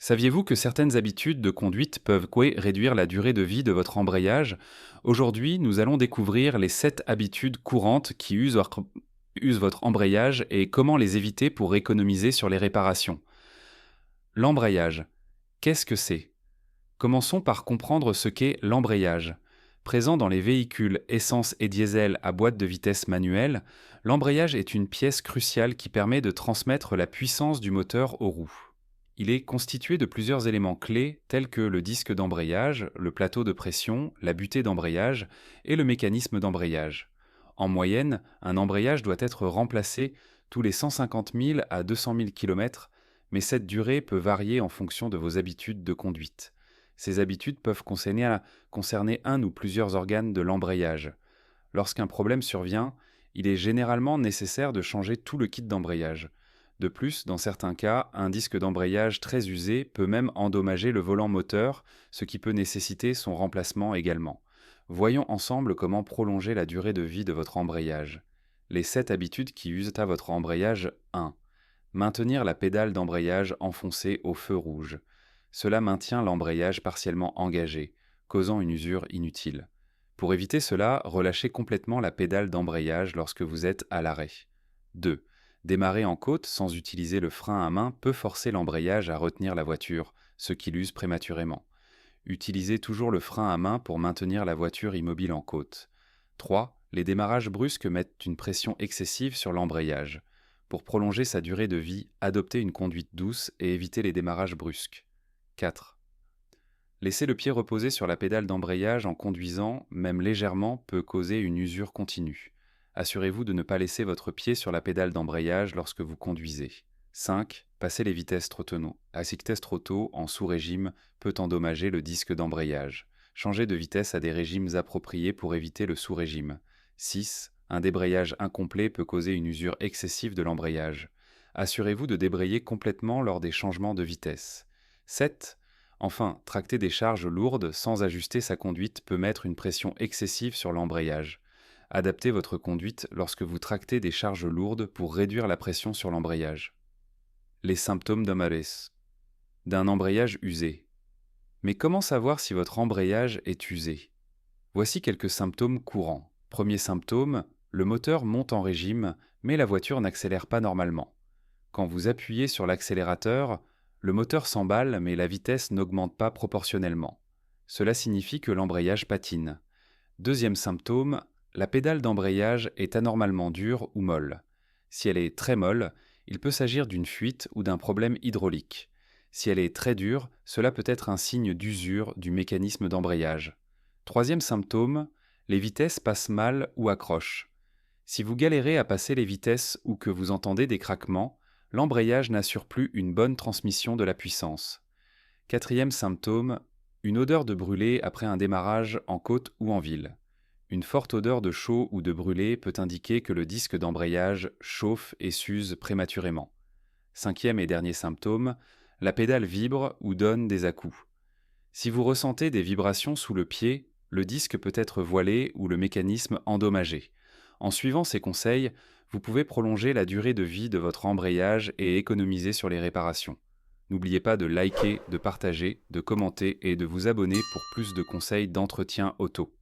Saviez-vous que certaines habitudes de conduite peuvent réduire la durée de vie de votre embrayage? Aujourd'hui, nous allons découvrir les 7 habitudes courantes qui usent votre embrayage et comment les éviter pour économiser sur les réparations. L'embrayage. Qu'est-ce que c'est? Commençons par comprendre ce qu'est l'embrayage. Présent dans les véhicules essence et diesel à boîte de vitesse manuelle, l'embrayage est une pièce cruciale qui permet de transmettre la puissance du moteur aux roues. Il est constitué de plusieurs éléments clés tels que le disque d'embrayage, le plateau de pression, la butée d'embrayage et le mécanisme d'embrayage. En moyenne, un embrayage doit être remplacé tous les 150 000 à 200 000 km, mais cette durée peut varier en fonction de vos habitudes de conduite. Ces habitudes peuvent concerner un ou plusieurs organes de l'embrayage. Lorsqu'un problème survient, il est généralement nécessaire de changer tout le kit d'embrayage. De plus, dans certains cas, un disque d'embrayage très usé peut même endommager le volant moteur, ce qui peut nécessiter son remplacement également. Voyons ensemble comment prolonger la durée de vie de votre embrayage. Les 7 habitudes qui usent à votre embrayage. 1. Maintenir la pédale d'embrayage enfoncée au feu rouge. Cela maintient l'embrayage partiellement engagé, causant une usure inutile. Pour éviter cela, relâchez complètement la pédale d'embrayage lorsque vous êtes à l'arrêt. 2. Démarrer en côte sans utiliser le frein à main peut forcer l'embrayage à retenir la voiture, ce qui l'use prématurément. Utilisez toujours le frein à main pour maintenir la voiture immobile en côte. 3. Les démarrages brusques mettent une pression excessive sur l'embrayage. Pour prolonger sa durée de vie, adoptez une conduite douce et évitez les démarrages brusques. 4. Laisser le pied reposer sur la pédale d'embrayage en conduisant, même légèrement, peut causer une usure continue. Assurez-vous de ne pas laisser votre pied sur la pédale d'embrayage lorsque vous conduisez. 5. Passer les vitesses trop tôt. Vitesse trop tôt en sous-régime peut endommager le disque d'embrayage. Changez de vitesse à des régimes appropriés pour éviter le sous-régime. 6. Un débrayage incomplet peut causer une usure excessive de l'embrayage. Assurez-vous de débrayer complètement lors des changements de vitesse. 7. Enfin, tracter des charges lourdes sans ajuster sa conduite peut mettre une pression excessive sur l'embrayage. Adaptez votre conduite lorsque vous tractez des charges lourdes pour réduire la pression sur l'embrayage. Les symptômes d'un embrayage usé. Mais comment savoir si votre embrayage est usé? Voici quelques symptômes courants. Premier symptôme, le moteur monte en régime, mais la voiture n'accélère pas normalement. Quand vous appuyez sur l'accélérateur, le moteur s'emballe, mais la vitesse n'augmente pas proportionnellement. Cela signifie que l'embrayage patine. Deuxième symptôme, la pédale d'embrayage est anormalement dure ou molle. Si elle est très molle, il peut s'agir d'une fuite ou d'un problème hydraulique. Si elle est très dure, cela peut être un signe d'usure du mécanisme d'embrayage. Troisième symptôme, les vitesses passent mal ou accrochent. Si vous galérez à passer les vitesses ou que vous entendez des craquements, l'embrayage n'assure plus une bonne transmission de la puissance. Quatrième symptôme, une odeur de brûlé après un démarrage en côte ou en ville. Une forte odeur de chaud ou de brûlé peut indiquer que le disque d'embrayage chauffe et s'use prématurément. Cinquième et dernier symptôme, la pédale vibre ou donne des à-coups. Si vous ressentez des vibrations sous le pied, le disque peut être voilé ou le mécanisme endommagé. En suivant ces conseils, vous pouvez prolonger la durée de vie de votre embrayage et économiser sur les réparations. N'oubliez pas de liker, de partager, de commenter et de vous abonner pour plus de conseils d'entretien auto.